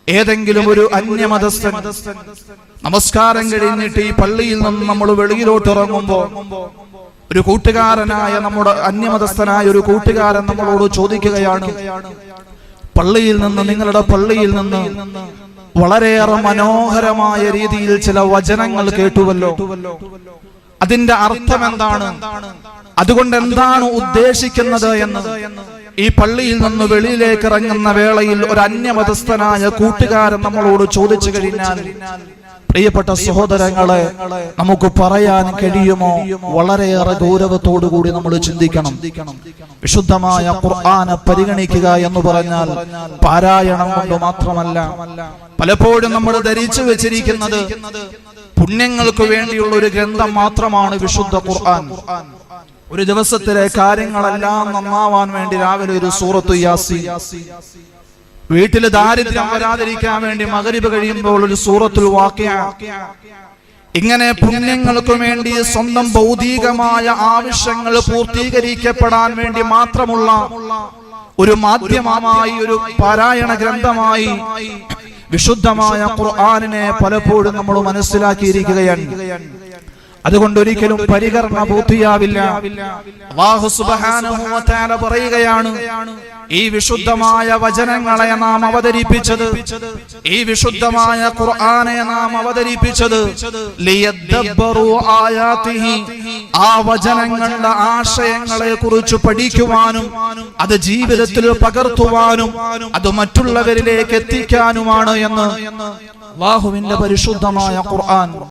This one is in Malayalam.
ഏതെങ്കിലും ഒരു അന്യമതസ്ഥൻ നമസ്കാരം കഴിഞ്ഞിട്ട് ഈ പള്ളിയിൽ നിന്ന് നമ്മൾ വെളിയിലോട്ട് ഇറങ്ങുമ്പോൾ ഒരു കൂട്ടുകാരനായ നമ്മുടെ അന്യമതസ്ഥനായ ഒരു കൂട്ടുകാരൻ നമ്മളോട് ചോദിക്കുകയാണ്, പള്ളിയിൽ നിന്ന്, നിങ്ങളുടെ പള്ളിയിൽ നിന്ന് വളരെയേറെ മനോഹരമായ രീതിയിൽ ചില വചനങ്ങൾ കേട്ടുവല്ലോ, അതിന്റെ അർത്ഥം എന്താണ്, അതുകൊണ്ട് എന്താണ് ഉദ്ദേശിക്കുന്നത് എന്ന് ഈ പള്ളിയിൽ നിന്ന് വെളിയിലേക്ക് ഇറങ്ങുന്ന വേളയിൽ ഒരു അന്യമതസ്ഥനായ കൂട്ടുകാരൻ നമ്മളോട് ചോദിച്ചു കഴിഞ്ഞാൽ, പ്രിയപ്പെട്ട സഹോദരങ്ങളെ, നമുക്ക് പറയാൻ കഴിയുമോ? വളരെയേറെ ഗൗരവത്തോടു കൂടി നമ്മൾ ചിന്തിക്കണം. വിശുദ്ധമായ ഖുർആനെ പരിഗണിക്കുക എന്ന് പറഞ്ഞാൽ പാരായണം കൊണ്ട് മാത്രമല്ല. പലപ്പോഴും നമ്മൾ ധരിച്ചു വെച്ചിരിക്കുന്നത് പുണ്യങ്ങൾക്ക് വേണ്ടിയുള്ള ഒരു ഗ്രന്ഥം മാത്രമാണ് വിശുദ്ധ ഖുർആൻ. ഒരു ദിവസത്തിലെ കാര്യങ്ങളെല്ലാം നന്നാവാൻ വേണ്ടി രാവിലെ ഒരു സൂറത്തു യാസീൻ, വീട്ടിൽ ദാരിദ്ര്യം വരാതിരിക്കാൻ വേണ്ടി മഗ്‌രിബ് കഴിയുമ്പോൾ ഒരു സൂറത്തുൽ വാഖിഅ, ഇങ്ങനെ പുണ്യങ്ങൾക്ക് വേണ്ടി സ്വന്തം ഭൗതികമായ ആവശ്യങ്ങൾ പൂർത്തീകരിക്കപ്പെടാൻ വേണ്ടി മാത്രമുള്ള ഒരു മാധ്യമമായി, ഒരു പാരായണ ഗ്രന്ഥമായി വിശുദ്ധമായ ഖുർആനിനെ പലപ്പോഴും നമ്മൾ മനസ്സിലാക്കിയിരിക്കുകയാണ്. അതുകൊണ്ട് ഒരിക്കലും പരികർമ്മ പൂർത്തിയാവില്ല. അല്ലാഹു സുബ്ഹാനഹു വ തആല പറയുകയാണ്, ഈ വിശുദ്ധമായ വചനങ്ങളെ നാം അവതരിപ്പിച്ചത്, ഈ വിശുദ്ധമായ ഖുർആനെ നാം അവതരിപ്പിച്ചത് ലിയദ്ദബ്ബറു ആയാതിഹി, ആ വചനങ്ങളുടെ ആശയങ്ങളെ കുറിച്ച് പഠിക്കുവാനും അത് ജീവിതത്തിൽ പകർത്തുവാനും അത് മറ്റുള്ളവരിലേക്ക് എത്തിക്കാനുമാണ് എന്ന് അല്ലാഹുവിന്റെ പരിശുദ്ധമായ ഖുർആൻ